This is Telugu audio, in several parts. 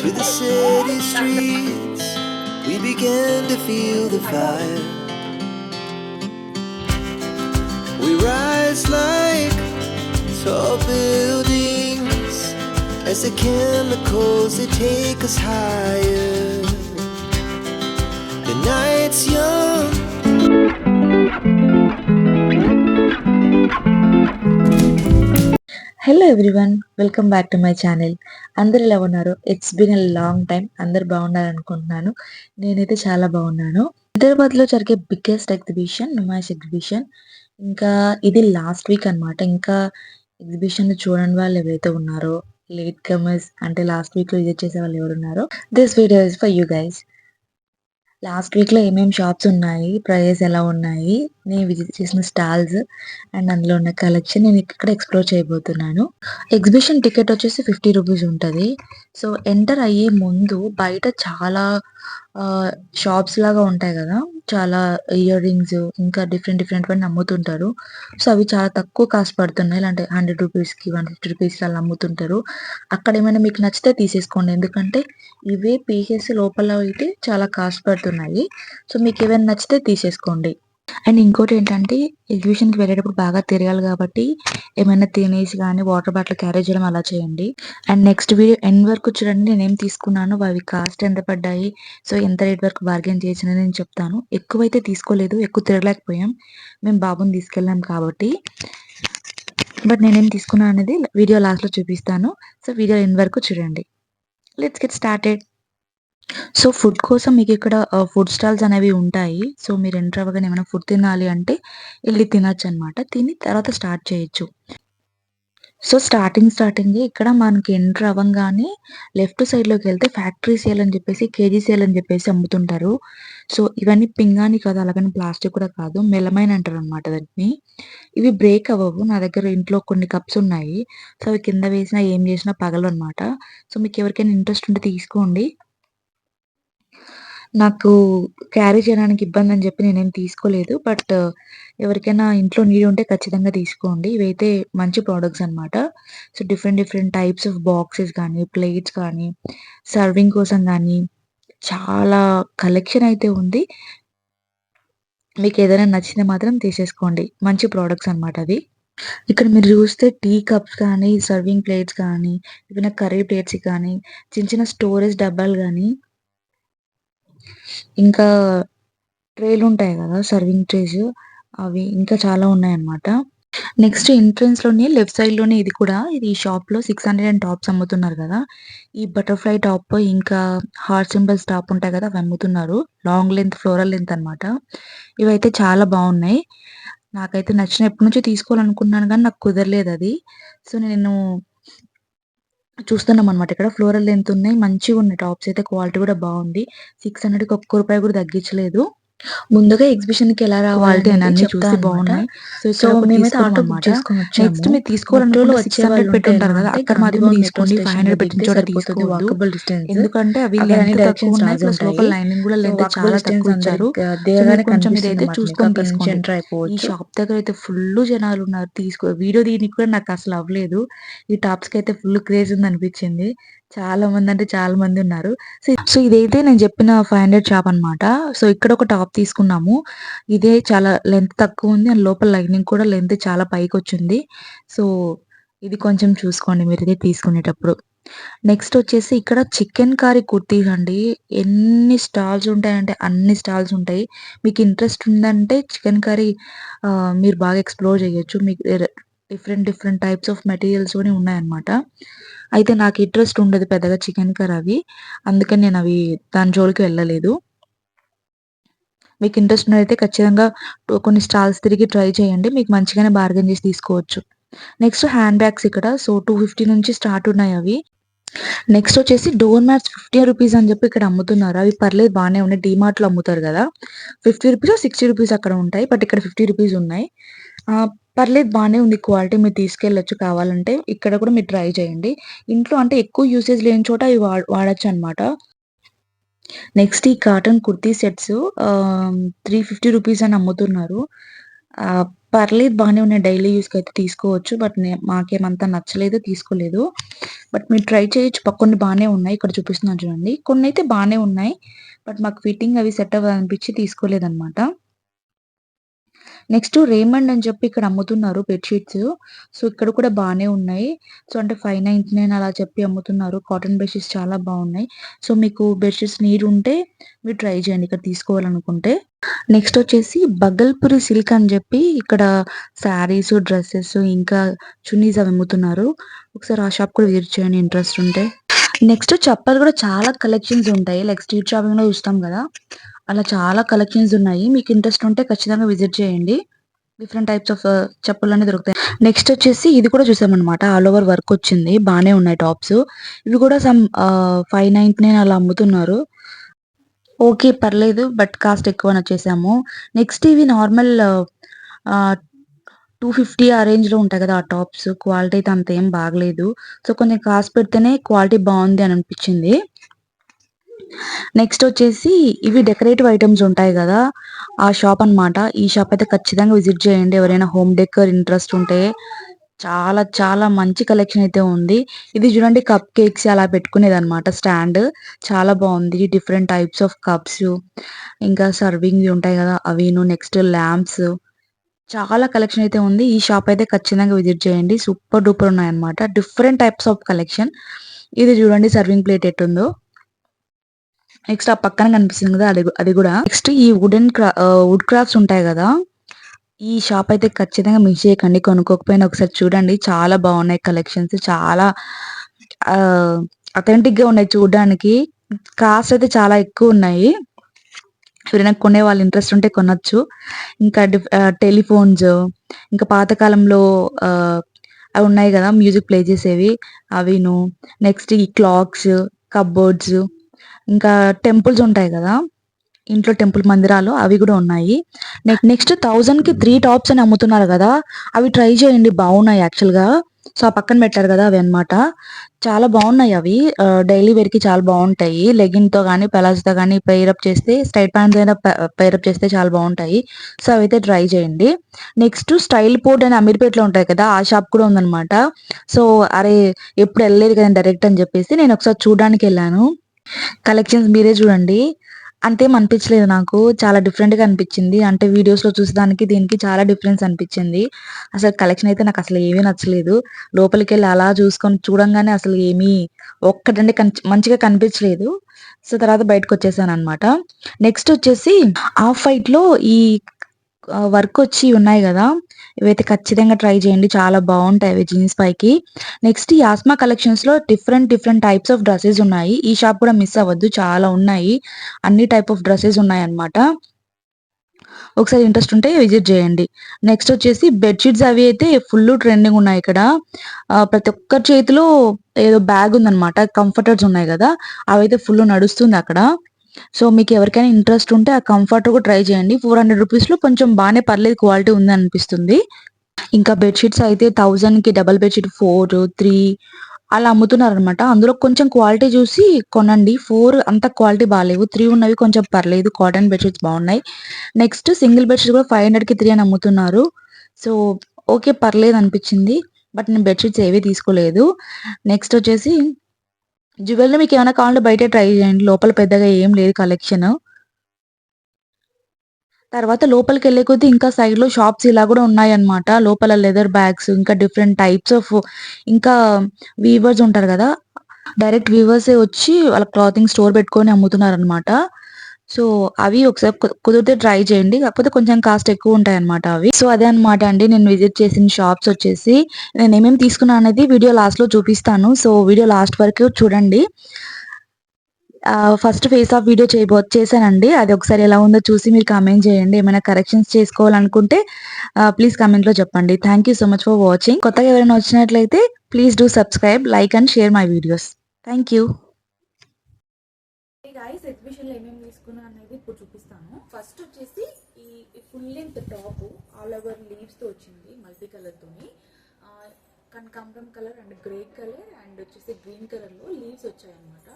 through the city streets, we began to feel the fire. We rise like tall buildings as the chemicals they take us higher. The night's young. Hello everyone, welcome back to my channel. అందరు ఎలా ఉన్నారు? It's been a long time. అందరు బాగున్నారు అనుకుంటున్నాను. నేనైతే చాలా బాగున్నాను. హైదరాబాద్లో జరిగే బిగ్గెస్ట్ ఎగ్జిబిషన్ నుమాయిష్ ఎగ్జిబిషన్. ఇంకా ఇది లాస్ట్ వీక్ అనమాట. ఇంకా ఎగ్జిబిషన్ చూడని వాళ్ళు ఎవరైతే ఉన్నారో, లేట్ కమర్స్ అంటే లాస్ట్ వీక్లో విజిట్ చేసే వాళ్ళు ఎవరున్నారో, this video is for you guys. Last వీక్లో ఏమేమి షాప్స్ ఉన్నాయి, ప్రైజెస్ ఎలా ఉన్నాయి, నేను విజిట్ చేసిన స్టాల్స్ అండ్ అందులో ఉన్న కలెక్షన్ నేను ఇక్కడ ఎక్స్ప్లోర్ చేయబోతున్నాను. ఎగ్జిబిషన్ టికెట్ వచ్చేసి 50 రూపీస్ ఉంటుంది. సో ఎంటర్ అయ్యే ముందు బయట చాలా షాప్స్ లాగా ఉంటాయి కదా, చాలా ఇయర్ రింగ్స్ ఇంకా డిఫరెంట్ డిఫరెంట్ అన్ని అమ్ముతుంటారు. సో అవి చాలా తక్కువ కాస్ట్ పడుతున్నాయి. ఇలాంటి 100 రూపీస్కి 150 రూపీస్కి అలా అమ్ముతుంటారు. అక్కడ ఏమైనా మీకు నచ్చితే తీసేసుకోండి, ఎందుకంటే ఇవే పీసెస్ లోపల అయితే చాలా కాస్ట్ పడుతున్నాయి. సో మీకు ఏమైనా నచ్చితే తీసేసుకోండి. అండ్ ఇంకోటి ఏంటంటే, ఎగ్జిబిషన్కి వెళ్ళేటప్పుడు బాగా తిరగాలి కాబట్టి ఏమైనా తినేసి కానీ వాటర్ బాటిల్ క్యారీ చేయడం అలా చేయండి. అండ్ నెక్స్ట్ వీడియో ఎండ్ వరకు చూడండి. నేనేం తీసుకున్నాను, అవి కాస్ట్ ఎంత పడ్డాయి, సో ఎంత రేట్ వరకు బార్గెన్ చేసిన నేను చెప్తాను. ఎక్కువైతే తీసుకోలేదు, ఎక్కువ తిరగలేకపోయాం, మేము బాబుని తీసుకెళ్ళాం కాబట్టి. బట్ నేనేం తీసుకున్నాను అనేది వీడియో లాస్ట్లో చూపిస్తాను. సో వీడియో ఎండ్ వరకు చూడండి. Let's get started. So food కోసం మీకు ఇక్కడ ఫుడ్ స్టాల్స్ అనేవి ఉంటాయి. సో మీరు ఎంటర్ అవ్వగానే ఏమైనా ఫుడ్ తినాలి అంటే వెళ్ళి తినొచ్చు అనమాట. తిని తర్వాత స్టార్ట్ చేయొచ్చు. సో స్టార్టింగ్ ఇక్కడ మనకి ఎంటర్ అవ్వంగానే లెఫ్ట్ సైడ్లోకి వెళ్తే ఫ్యాక్టరీ సేల్ అని చెప్పేసి, కేజీ సేల్ అని చెప్పేసి అమ్ముతుంటారు. సో ఇవన్నీ పింగాణి కాదు, అలాగని ప్లాస్టిక్ కూడా కాదు, మెలమైన్ అంటారు అనమాట దాన్ని. ఇవి బ్రేక్ అవ్వవు. నా దగ్గర ఇంట్లో కొన్ని కప్స్ ఉన్నాయి. సో అవి కింద వేసినా ఏం చేసినా పగలవు అనమాట. సో మీకు ఎవరికైనా ఇంట్రెస్ట్ ఉంటే తీసుకోండి. నాకు క్యారీ చేయడానికి ఇబ్బంది అని చెప్పి నేనేం తీసుకోలేదు. బట్ ఎవరికైనా ఇంట్లో నీడ్ ఉంటే ఖచ్చితంగా తీసుకోండి. ఇవైతే మంచి ప్రొడక్ట్స్ అనమాట. So different different types of boxes కానీ, ప్లేట్స్ కానీ, సర్వింగ్ కోసం కానీ చాలా కలెక్షన్ అయితే ఉంది. మీకు ఏదైనా నచ్చితే మాత్రం తీసేసుకోండి. మంచి ప్రొడక్ట్స్ అనమాట అవి. ఇక్కడ మీరు చూస్తే టీ కప్స్ కానీ, సర్వింగ్ ప్లేట్స్ కానీ, ఏమైనా కర్రీ ప్లేట్స్ కానీ, చిన్న చిన్న స్టోరేజ్ డబ్బాలు కానీ, ఇంకా ట్రేలు ఉంటాయి కదా, సర్వింగ్ ట్రేస్, అవి ఇంకా చాలా ఉన్నాయన్నమాట. నెక్స్ట్ ఎంట్రన్స్‌లోనే లెఫ్ట్ సైడ్‌లోనే ఇది కూడా, ఇది షాప్‌లో 600 అండ్ టాప్స్ అమ్ముతున్నారు కదా. ఈ బటర్‌ఫ్లై టాప్ ఇంకా హార్ట్ సింబల్స్ టాప్ ఉంటాయి కదా, అవి అమ్ముతున్నారు. లాంగ్ లెంత్, ఫ్లోరల్ లెంత్ అనమాట. ఇవైతే చాలా బాగున్నాయి. నాకైతే నచ్చిన, ఎప్పటి నుంచో తీసుకోవాలనుకున్నాను కానీ నాకు కుదరలేదు అది. సో నేను చూస్తున్నాం అనమాట. ఇక్కడ ఫ్లోరల్ లెంత్ ఉన్నాయి, మంచిగా ఉన్నాయి టాప్స్ అయితే. క్వాలిటీ కూడా బాగుంది. 600కి ఒక్క రూపాయి కూడా తగ్గించలేదు. ముందుగా ఎగ్జిబిషన్‌కి ఎలా రావాలి అన్నీ చూసి బాగున్నాయి. సో మేమైతే ఆటో బుక్ చేసుకొని వచ్చాము. నెక్స్ట్ మీరు తీసుకోవాలనుకుంటే 600 పెట్టుంటారు కదా, అక్కడ మాత్రమే తీసుకోండి. 500 పెట్టిన చోట తీసుకోవద్దు. ఎందుకంటే అవి లెంత్ తక్కువ ఉన్నాయి, ప్లస్ లోపల లైనింగ్ కూడా లెంత్ చాలా తక్కువ ఇచ్చారు. సో మీరు కొంచెం ఇదైతే చూసుకొని తీసుకోండి. ఈ షాప్ దగ్గర అయితే ఫుల్ జనాలు ఉన్నారు. వీడియో తీయడానికి కూడా నాకు అసలు అవ్వలేదు. ఈ టాప్స్‌కి అయితే ఫుల్ క్రేజ్ ఉంది అనిపించింది. చాలా మంది అంటే చాలా మంది ఉన్నారు. సో ఇదైతే నేను చెప్పిన 500 షాప్ అనమాట. సో ఇక్కడ ఒక టాప్ తీసుకున్నాము. ఇదే చాలా లెంత్ తక్కువ ఉంది అండ్ లోపల లైనింగ్ కూడా లెంత్ చాలా పైకొచ్చింది. సో ఇది కొంచెం చూసుకోండి మీరు ఇది తీసుకునేటప్పుడు. నెక్స్ట్ వచ్చేసి ఇక్కడ చికెన్ కర్రీ కుర్తీస్ అండి. ఎన్ని స్టాల్స్ ఉంటాయంటే అన్ని స్టాల్స్ ఉంటాయి. మీకు ఇంట్రెస్ట్ ఉందంటే చికెన్ కర్రీ మీరు బాగా ఎక్స్‌ప్లోర్ చేయొచ్చు. మీకు different different types of materials కూడా ఉన్నాయన్నమాట. అయితే నాకు ఇంట్రెస్ట్ ఉండదు పెద్దగా చికెన్ కర్రీ అవి. అందుకని నేను దాని జోలికి వెళ్ళలేదు. మీకు ఇంట్రెస్ట్ ఉన్నదైతే ఖచ్చితంగా కొన్ని స్టాల్స్ తిరిగి ట్రై చేయండి. మీకు మంచిగానే బార్గెన్ చేసి తీసుకోవచ్చు. నెక్స్ట్ హ్యాండ్ బ్యాగ్స్ ఇక్కడ. సో 250 నుంచి స్టార్ట్ ఉన్నాయి అవి. నెక్స్ట్ వచ్చేసి డోర్ మ్యాట్స్ 50 రూపీస్ అని చెప్పి ఇక్కడ అమ్ముతున్నారు. అవి పర్లేదు బాగానే ఉన్నాయి. డీమార్ట్‌లో అమ్ముతారు కదా, 50 రూపీసో 60 రూపీస్ అక్కడ ఉంటాయి. బట్ ఇక్కడ 50 రూపీస్ ఉన్నాయి. పర్లేదు బాగానే ఉంది క్వాలిటీ. మీరు తీసుకెళ్ళొచ్చు కావాలంటే. ఇక్కడ కూడా మీరు ట్రై చేయండి. ఇంట్లో అంటే ఎక్కువ యూసేజ్ లేని చోట అవి వాడొచ్చు అనమాట. నెక్స్ట్ ఈ కాటన్ కుర్తీ సెట్స్ 350 రూపీస్ అని అమ్ముతున్నారు. పర్లేదు బాగానే ఉన్నాయి. డైలీ యూస్‌కి అయితే తీసుకోవచ్చు. బట్ మాకేమంత నచ్చలేదు, తీసుకోలేదు. బట్ మీరు ట్రై చేయొచ్చు. కొన్ని బానే ఉన్నాయి. ఇక్కడ చూపిస్తున్నాను చూడండి. కొన్నైతే బానే ఉన్నాయి. బట్ మాకు ఫిట్టింగ్ అవి సెట్ అవ్వదనిపించి తీసుకోలేదనమాట. నెక్స్ట్ రేమండ్ అని చెప్పి ఇక్కడ అమ్ముతున్నారు బెడ్‌షీట్స్. సో, ఇక్కడ కూడా బానే ఉన్నాయి. సో, అంటే 599 అలా చెప్పి అమ్ముతున్నారు. కాటన్ బెడ్‌షీట్స్ చాలా బావున్నాయి. సో, మీకు బెడ్‌షీట్స్ నీడ్ ఉంటే మీరు ట్రై చేయండి ఇక్కడ తీసుకోవాలనుకుంటే. నెక్స్ట్ వచ్చేసి బగల్పూరి సిల్క్ అని చెప్పి ఇక్కడ శారీస్, డ్రెసెస్ ఇంకా చున్నీస్ అవి అమ్ముతున్నారు. ఒకసారి ఆ షాప్ కూడా విజిట్ చేయండి ఇంట్రెస్ట్ ఉంటే. నెక్స్ట్ చెప్పలు కూడా చాలా కలెక్షన్స్ ఉంటాయి. లైక్ స్ట్రీట్ షాపింగ్‌లో చూస్తాం కదా! అలా చాలా కలెక్షన్స్ ఉన్నాయి. మీకు ఇంట్రెస్ట్ ఉంటే ఖచ్చితంగా విజిట్ చేయండి. డిఫరెంట్ టైప్స్ ఆఫ్ చెప్పులన్నీ దొరుకుతాయి. నెక్స్ట్ వచ్చేసి ఇది కూడా చూసామన్నమాట. ఆల్ ఓవర్ వర్క్ వచ్చింది. బానే ఉన్నాయి టాప్స్. ఇవి కూడా 599 అలా అమ్ముతున్నారు. ఓకే. పర్లేదు. బట్ కాస్ట్ ఎక్కువని వచ్చేసాము. నెక్స్ట్ ఇవి నార్మల్ 250 ఆ రేంజ్‌లో ఉంటాయి కదా! ఆ టాప్స్. క్వాలిటీ అయితే అంత ఏం బాగలేదు. సో, కొంచెం కాస్ట్ పెడితేనే క్వాలిటీ బావుంది అని అనిపించింది. నెక్స్ట్ వచ్చేసి ఇవి డెకరేటివ్ ఐటెమ్స్ ఉంటాయి గదా! ఆ షాప్ అన్నమాట. ఈ షాప్ అయితే ఖచ్చితంగా విజిట్ చేయండి. ఎవరైనా హోమ్ డెకర్ ఇంట్రెస్ట్ ఉంటే చాలా చాలా మంచి కలెక్షన్ అయితే ఉంది. ఇది చూడండి కప్ కేక్స్ అలా పెట్టుకునేదన్నమాట స్టాండ్. చాలా బావుంది. డిఫరెంట్ టైప్స్ ఆఫ్ కప్స్ ఇంకా సర్వింగ్‌వి ఉంటాయి గదా! అవిను నెక్స్ట్ లాంప్స్ చాలా కలెక్షన్ అయితే ఉంది. ఈ షాప్ అయితే ఖచ్చితంగా విజిట్ చేయండి. సూపర్ డూపర్ ఉన్నాయన్నమాట. Different types of collection. ఇది చూడండి సర్వింగ్ ప్లేట్ ఎట్టుందో. నెక్స్ట్ ఆ పక్కన కనిపిస్తుంది కదా! అది గూడా. నెక్స్ట్ ఈ వుడ్ క్రాఫ్ట్స్ ఉంటాయి గదా! ఈ షాప్ అయితే ఖచ్చితంగా మిస్ చేయకండి. కొనుక్కోకపోయినా ఒకసారి చూడండి. చాలా బావున్నాయి కలెక్షన్స్. చాలా ఆహ్, అథెంటిక్‌గా ఉన్నాయి చూడ్డానికి. కాస్ట్ అయితే చాలా ఎక్కువున్నాయి. ఎవరైనా కొనేవాళ్ళు ఇంట్రెస్ట్ ఉంటే కొనొచ్చు. ఇంకా టెలిఫోన్స్ ఇంకా పాతకాలంలో ఆహ్, అవి ఉన్నాయి గదా! మ్యూజిక్ ప్లే చేసేవి అవిను. నెక్స్ట్ ఈ క్లాక్స్, కప్‌బోర్డ్స్ ఇంకా టెంపుల్స్ ఉంటాయి గదా! ఇంట్లో టెంపుల్ మందిరాలు అవి గూడా ఉన్నాయి. నెక్స్ట్ 1000కి 3 టాప్స్ అని అమ్ముతున్నారు గదా! అవి ట్రై చేయండి బావున్నాయి యాక్చువల్‌గా. సో, ఆ పక్కన పెట్టారు గదా! అవి అన్నమాట. చాలా బావున్నాయి అవి. డైలీ వేర్‌కి చాలా బావుంటాయి. లెగిన్‌తో గాని, పెలాజోతో గాని పెయిర్ అప్ చేస్తే స్ట్రెయిట్ ప్యాంట్‌తో అయినా పెయిర్ అప్ చేస్తే చాలా బావుంటాయి. సో, అవైతే ట్రై చేయండి. నెక్స్ట్ స్టైల్ పోర్ట్ అని అమీర్పేటలో ఉంటాయి కదా! ఆ షాప్ కూడా ఉందన్నమాట. సో, అరే! ఎప్పుడు ఎళ్ళలేదు కదా డైరెక్ట్ అని చెప్పేసి నేను ఒకసారి చూడడానికెళ్ళాను. కలెక్షన్స్ మీరే చూడండి. అంతేం అనిపించలేదు నాకు. చాలా డిఫరెంట్‌గా అనిపించింది. అంటే వీడియోస్‌లో చూసేదానికి దీనికి చాలా డిఫరెన్స్ అనిపించింది. అసలు కలెక్షన్ అయితే నాకసలు ఏమీ నచ్చలేదు. లోపలికెళ్ళి అలా చూడంగానే అసలు ఏమీ ఒక్కటంటే మంచిగా కనిపించలేదు. సో, తర్వాత బయటకొచ్చేసాననమాట. నెక్స్ట్ వచ్చేసి హాఫ్ వైట్‌లో ఈ వర్కొచ్చి ఉన్నాయి గదా! ఇవైతే ఖచ్చితంగా ట్రై చేయండి. చాలా బావుంటాయి అవి జీన్స్ పైకి. నెక్స్ట్ ఈ ఆస్మా కలెక్షన్స్‌లో డిఫరెంట్ టైప్స్ ఆఫ్ డ్రెసెస్ ఉన్నాయి. ఈ షాప్ కూడా మిస్ అవ్వద్దు. చాలా ఉన్నాయి. అన్ని టైప్ ఆఫ్ డ్రెసెస్ ఉన్నాయన్నమాట. ఒకసారి ఇంట్రెస్ట్ ఉంటే విజిట్ చేయండి. నెక్స్ట్ వచ్చేసి బెడ్ షీట్స్ అవి అయితే ఫుల్లు ట్రెండింగ్ ఉన్నాయి ఇక్కడ. ప్రతి ఒక్కరి చేతిలో ఏదో బ్యాగ్ ఉందన్నమాట. కంఫర్టర్స్ ఉన్నాయి గదా! అవైతే ఫుల్లు నడుస్తుంది అక్కడ. సో, మీకు ఎవరికైనా ఇంట్రెస్ట్ ఉంటే ఆ కంఫర్టర్ కూడా ట్రై చేయండి. ₹400లో కొంచెం బానే పర్లేదు క్వాలిటీ ఉందనిపిస్తుంది. ఇంకా బెడ్ షీట్స్ అయితే 1000కి డబుల్ బెడ్ షీట్ 4, 3 అలా అమ్ముతున్నారనమాట. అందులో కొంచెం క్వాలిటీ చూసి కొనండి. 4 అంత క్వాలిటీ బాలేవు. 3 ఉన్నవి కొంచెం పర్లేదు. కాటన్ బెడ్ షీట్స్ బావున్నాయి. నెక్స్ట్ సింగిల్ బెడ్ షీట్ కూడా 500కి 3 అని అమ్ముతున్నారు. So, okay. పర్లేదనిపించింది. బట్ నేను బెడ్ షీట్స్ ఏవి తీసుకోలేదు. నెక్స్ట్ వచ్చేసి జ్యువెల్లరీ మీకేమైనా కావాలంటే బయటే ట్రై చేయండి. లోపల పెద్దగా ఏం లేదు కలెక్షన్. తర్వాత లోపలికెళ్ళే కొద్దీ ఇంకా సైడ్‌లో షాప్స్ ఇలా గూడా ఉన్నాయన్నమాట. లోపల లెదర్ బ్యాగ్స్ ఇంకా డిఫరెంట్ టైప్స్ ఆఫ్ ఇంకా వీవర్స్ ఉంటారు గదా! డైరెక్ట్ వీవర్సే వచ్చి వాళ్ళ క్లాతింగ్ స్టోర్ పెట్టుకొని అమ్ముతున్నారన్నమాట. సో, అవి ఒకసారి కుదిరితే ట్రై చేయండి. కాకపోతే కొంచెం కాస్ట్ ఎక్కువుంటాయన్నమాట అవి. సో, అదే అన్నమాట అండి నేను విజిట్ చేసిన షాప్స్ వచ్చేసి. నేనేమేమి తీసుకున్నాననేది వీడియో లాస్ట్‌లో చూపిస్తాను. సో, వీడియో లాస్ట్ వరకు చూడండి. ఫస్ట్ ఫేస్ ఆఫ్ వీడియో చేశానండి. అది ఒకసారి ఎలా ఉందో చూసి మీరు కామెంట్ చేయండి. ఏమైనా కరెక్షన్స్ చేసుకోవాలనుకుంటే ప్లీజ్ కామెంట్‌లో చెప్పండి. Thank you so much for watching. కొత్తగా ఎవరైనా వచ్చినట్లయితే please do subscribe, like and share my videos. Thank you. Hey guys, ఎగ్జిబిషన్లో ఏమేమి తీసుకున్నా అనేది ఇప్పుడు చూపిస్తాను. ఫస్ట్ వచ్చేసి ఈ full length top all over లీవ్స్తో వచ్చింది మల్టీ కలర్తోని. కనకాంబరం colour and grey colour and వచ్చేసి గ్రీన్ కలర్లో లీవ్స్ వచ్చాయన్నమాట.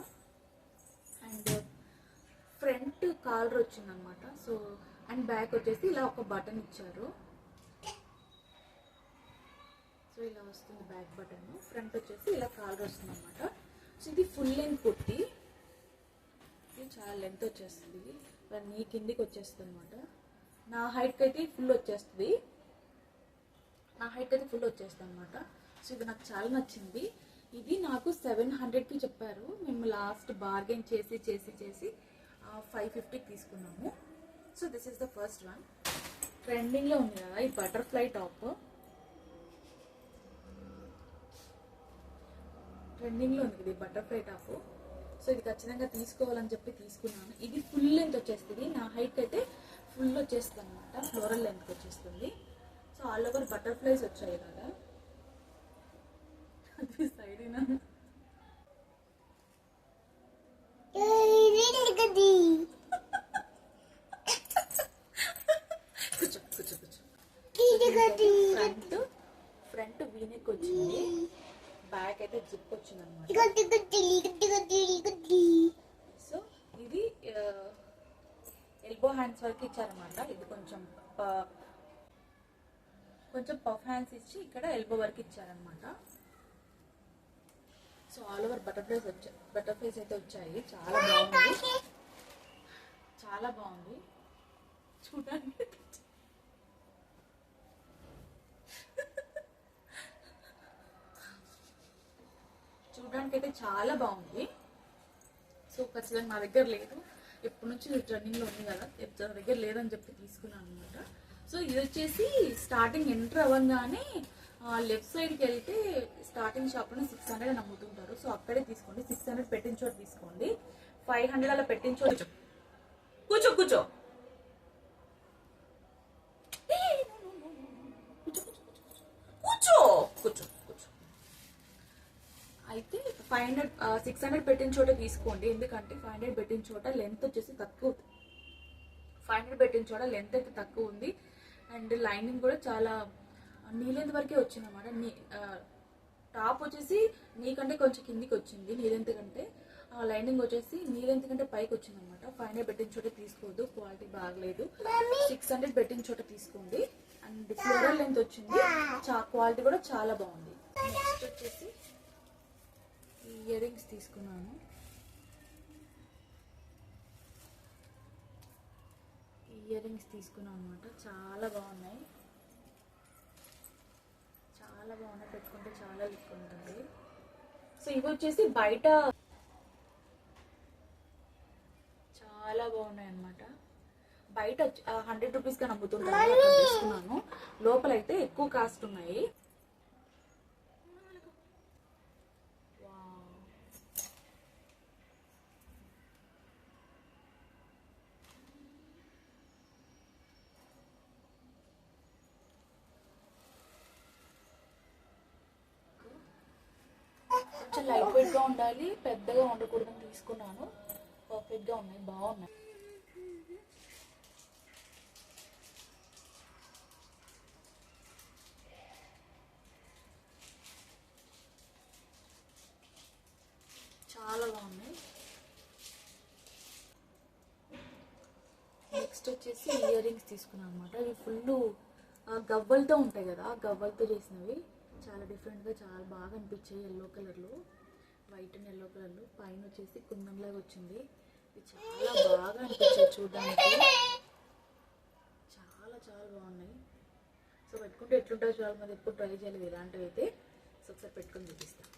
అండ్ ఫ్రంట్ కాలర్ వచ్చిందనమాట. సో అండ్ బ్యాక్ వచ్చేసి ఇలా ఒక బటన్ ఇచ్చారు. సో ఇలా వస్తుంది బ్యాక్ బటన్, ఫ్రంట్ వచ్చేసి ఇలా కాలర్ వస్తుంది అనమాట. సో ఇది ఫుల్ లెంత్ కుర్తి, ఇది చాలా లెంత్ వచ్చేస్తుంది, ఇలా నీ కిందికి వచ్చేస్తుంది అనమాట. నా హైట్కి అయితే ఫుల్ వచ్చేస్తుంది, అనమాట. సో ఇది నాకు చాలా నచ్చింది. ఇది నాకు 700కి చెప్పారు, మేము లాస్ట్ బార్గెన్ చేసి 550కి తీసుకున్నాము. So this is the first one. ట్రెండింగ్లో ఉంది కదా ఈ బటర్ఫ్లై టాప్, ట్రెండింగ్లో ఉంది ఇది బటర్ఫ్లై టాప్. సో ఇది ఖచ్చితంగా తీసుకోవాలని చెప్పి తీసుకున్నాను. ఇది ఫుల్ లెంత్ వచ్చేస్తుంది, నా హైట్ అయితే ఫుల్ వచ్చేస్తుంది అనమాట, ఫ్లోరల్ లెంత్ వచ్చేస్తుంది. సో ఆల్ ఓవర్ బటర్ఫ్లైస్ వచ్చాయి కదా, అది సైడ్ ఫ్రంట్ వీనెక్ వచ్చింది, బ్యాక్ అయితే జిప్ వచ్చింది అనమాట. సో ఇది ఎల్బో హ్యాండ్స్ వరకు ఇచ్చారనమాట. ఇది కొంచెం పఫ్ హ్యాండ్స్ ఇచ్చి ఇక్కడ ఎల్బో వరకు ఇచ్చారనమాట. సో ఆల్ ఓవర్ బటర్ఫ్లైస్ అయితే వచ్చాయి. చాలా బాగుంది చూడడానికి. అయితే చాలా బాగుంది. సో ఖచ్చితంగా నా దగ్గర లేదు, ఎప్పటి నుంచి ట్రెండింగ్లో ఉంది కదా, నా దగ్గర లేదని చెప్పి తీసుకున్నాను అనమాట. సో ఇది వచ్చేసి స్టార్టింగ్ ఎంటర్ అవ్వగానే లెఫ్ట్ సైడ్కి వెళ్తే స్టార్టింగ్ షాప్లో 600 అని అమ్ముతుంటారు. సో అక్కడే తీసుకోండి, 600 పెట్టిన చోట తీసుకోండి. 500 అలా పెట్టిన చోట కూర్చో కూర్చో అయితే 600 పెట్టిన చోట తీసుకోండి. ఎందుకంటే 500 పెట్టిన చోట లెంత్ వచ్చేసి తక్కువ, 500 పెట్టిన చోట లెంత్ అయితే తక్కువ ఉంది. అండ్ లైనింగ్ కూడా చాలా నీ లెంత్ వరకే వచ్చింది అనమాట. టాప్ వచ్చేసి నీకంటే కొంచెం కిందికి వచ్చింది నీ లెంత్ కంటే, లైనింగ్ వచ్చేసి నీ లెంత్ కంటే పైకి వచ్చింది అనమాట. 500 పెట్టిన చోట తీసుకోవద్దు, క్వాలిటీ బాగలేదు. 600 పెట్టిన చోట తీసుకోండి. అండ్ ఫ్లోరల్ లెంత్ వచ్చింది, క్వాలిటీ కూడా చాలా బాగుంది. నెక్స్ట్ వచ్చేసి ఇయర్ రింగ్స్ తీసుకున్నాను. ఇయర్ రింగ్స్ తీసుకున్నాను అనమాట. చాలా బాగున్నాయి, పెట్టుకుంటే చాలా లుక్ ఉంటుంది. సో ఇవి వచ్చేసి బయట చాలా బాగున్నాయి అనమాట. బయట 100 రూపీస్గా నమ్ముతుంటాను, తీసుకున్నాను. లోపల అయితే ఎక్కువ కాస్ట్ ఉన్నాయి. కొంచెం లైట్ వెయిట్ గా ఉండాలి, పెద్దగా ఉండకూడదని తీసుకున్నాను. పర్ఫెక్ట్ గా ఉన్నాయి, బాగున్నాయి. చాలా బాగున్నాయి. నెక్స్ట్ వచ్చేసి ఇయర్ రింగ్స్ తీసుకున్నాను అనమాట. ఇవి ఫుల్ గవ్వలతో ఉంటాయి కదా, గవ్వలతో చేసినవి. చాలా డిఫరెంట్గా చాలా బాగా అనిపించాయి. ఎల్లో కలర్లో, వైట్ అండ్ ఎల్లో కలర్లో, పైన వచ్చేసి కుందంలాగా వచ్చింది. ఇది చాలా బాగా అనిపించాయి చూడడానికి, చాలా బాగున్నాయి. సో పెట్టుకుంటే ఎట్లుంటాయో చాలా మంది ఎప్పుడు ట్రై చేయలేదు ఇలాంటివి అయితే. సో ఒకసారి పెట్టుకొని చూపిస్తాను.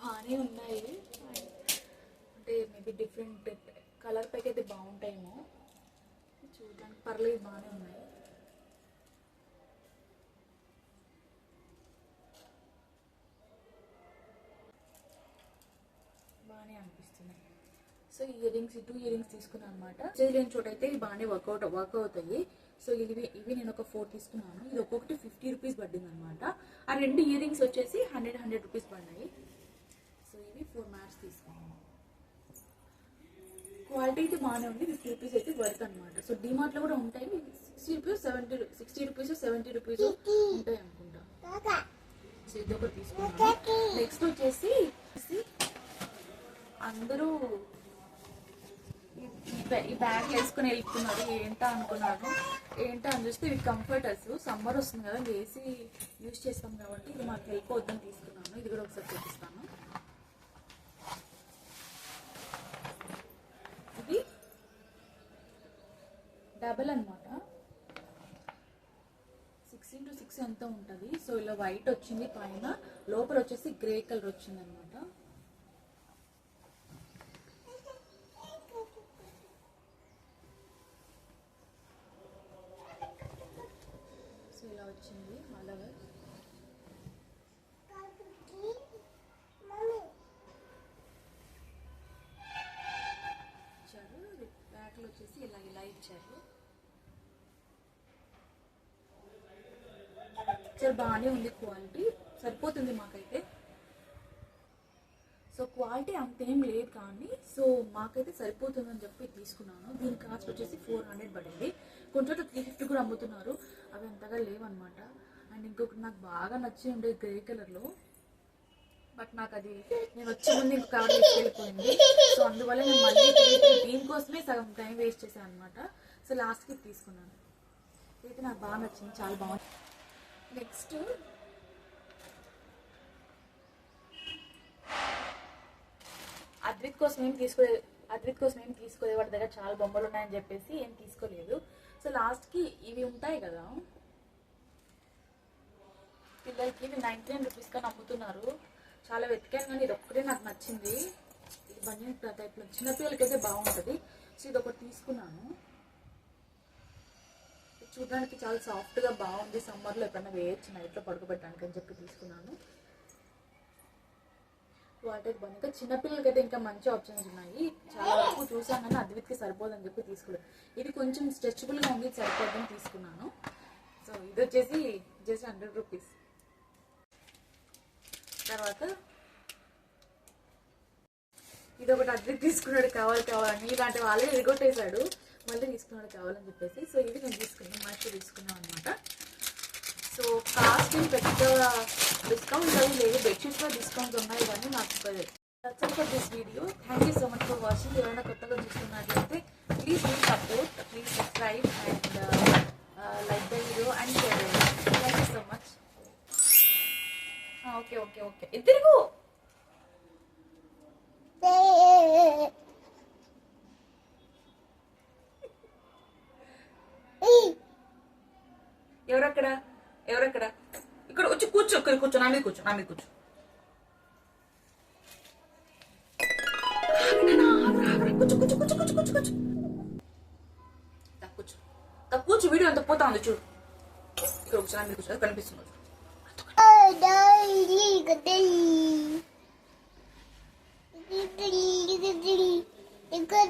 బాగానే ఉన్నాయి, అంటే మేబీ డిఫరెంట్ కలర్ పైకి అయితే బాగుంటాయేమో, చూడడానికి పర్లేదు, బాగానే ఉన్నాయి. బాగానే అనిపిస్తున్నాయి. So ear rings, 2 ear rings తీసుకున్నాను అనమాట. చేయలేని చోట అయితే ఇవి బాగానే వర్క్ అవుతాయి. సో ఇవి నేను ఒక 4 తీసుకున్నాను. ఇది ఒక్కొక్కటి 50 రూపీస్ పడింది అనమాట. ఆ 2 ఇయర్ రింగ్స్ వచ్చేసి 100 రూపీస్ పడినాయి. సో ఇవి 4 మ్యాట్స్ తీసుకున్నాను. క్వాలిటీ అయితే బాగానే ఉంది. 50 రూపీస్ అయితే వర్త్ అనమాట. సో డిమార్ట్లో కూడా ఉంటాయి. 60 రూపీస్ 70 రూపీస్ ఉంటాయి అనుకుంటా. సో ఇది ఒకటి తీసుకున్నాను. నెక్స్ట్ వచ్చేసి అందరూ ఈ బ్యాగ్ వేసుకుని వెళ్తున్నారు. ఏంటా అనుకున్నాను. ఏంటా అని చూస్తే ఇవి కంఫర్టర్స్. సమ్మర్ వస్తుంది కదా, ఏసీ యూజ్ చేస్తాం కాబట్టి ఇది మాకు హెల్ప్ అవుతుందని తీసుకున్నాను. ఇది కూడా ఒకసారి చూపిస్తాను. ఇది డబల్ అనమాట, 6x6 ఎంత ఉంటుంది. సో ఇలా వైట్ వచ్చింది పైన, లోపల వచ్చేసి గ్రే కలర్ వచ్చింది అనమాట. సో ఇలా వచ్చింది అలాగే. ఇచ్చారు బ్యాక్లో వచ్చేసి ఇలా ఇచ్చారు. చాలా బాగానే ఉంది, క్వాలిటీ సరిపోతుంది మాకైతే. సో క్వాలిటీ అంతేం లేదు కానీ సో మాకైతే సరిపోతుందని చెప్పి తీసుకున్నాను. దీని కాస్ట్ వచ్చేసి 400 పడింది. కొంచెం 350 కూడా అమ్ముతున్నారు, అవి అంతగా లేవన్నమాట. అండ్ ఇంకొకటి నాకు బాగా నచ్చి ఉండేది గ్రే కలర్లో, బట్ నాకు అది నేను వచ్చే ముందు ఇంకో కవర్ తీసుకెళ్ళిపోయింది. సో అందువల్ల నేను మళ్ళీ దీనికోసమే సగం టైం వేస్ట్ చేశాను అనమాట. సో లాస్ట్కి తీసుకున్నాను. ఇదైతే నాకు బాగా నచ్చింది, చాలా బాగుంది. నెక్స్ట్ అద్విత్ కోసం ఏం తీసుకోలేదు. వాటి దగ్గర చాలా బొమ్మలు ఉన్నాయని చెప్పేసి ఏం తీసుకోలేదు. సో లాస్ట్కి ఇవి ఉంటాయి కదా పిల్లలకి, ఇవి 99 రూపీస్ కానీ అమ్ముతున్నారు. చాలా వెతికాను కానీ ఇది ఒక్కటే నాకు నచ్చింది. ఇది బనియన్ టైప్లో చిన్నపిల్లలకి అయితే బాగుంటుంది. సో ఇది ఒకటి తీసుకున్నాను. చూడడానికి చాలా సాఫ్ట్గా బాగుంది. సమ్మర్లో ఎప్పుడైనా వేయచ్చు నైట్లో పడుకోబెట్టడానికి అని చెప్పి తీసుకున్నాను. వాటికి బాగా చిన్నపిల్లలకి అయితే ఇంకా మంచి ఆప్షన్స్ ఉన్నాయి. చాలా వరకు చూసాను కానీ అద్విత్కి సరిపోదని చెప్పి తీసుకోలేదు. ఇది కొంచెం స్ట్రెచబుల్గా ఉంది, సరిపోదని తీసుకున్నాను. సో ఇది వచ్చేసి జస్ట్ 100 రూపీస్. తర్వాత ఇది ఒకటి అద్విత్ తీసుకున్నాడు కావాలని, ఇలాంటి వాళ్ళే ఎగొట్టేశాడు, మళ్ళీ తీసుకున్నాడు కావాలని చెప్పేసి. సో ఇది నేను తీసుకున్నాను అనమాట. సో కాస్ట్ పెద్ద డిస్కౌంట్ అవి లేదు, బెడ్షీట్స్లో డిస్కౌంట్స్ ఉన్నాయి కానీ నాకు that's all for this video. Thank you so much for watching. ఎవరైనా కొత్తగా చూస్తున్నట్లయితే please support, please subscribe and like the video and share. Thank you so much. Okay okay okay తిరుగు. ఎవరక్కడ ఇక్కడ వచ్చి కూర్చో, నా మీద కూర్చో. కూర్చో, వీడియో అంత పోతా ఉంది చూడు. ఇక్కడ కూర్చో, నా మీద కూర్చో, కనిపిస్తుంది. Ikaw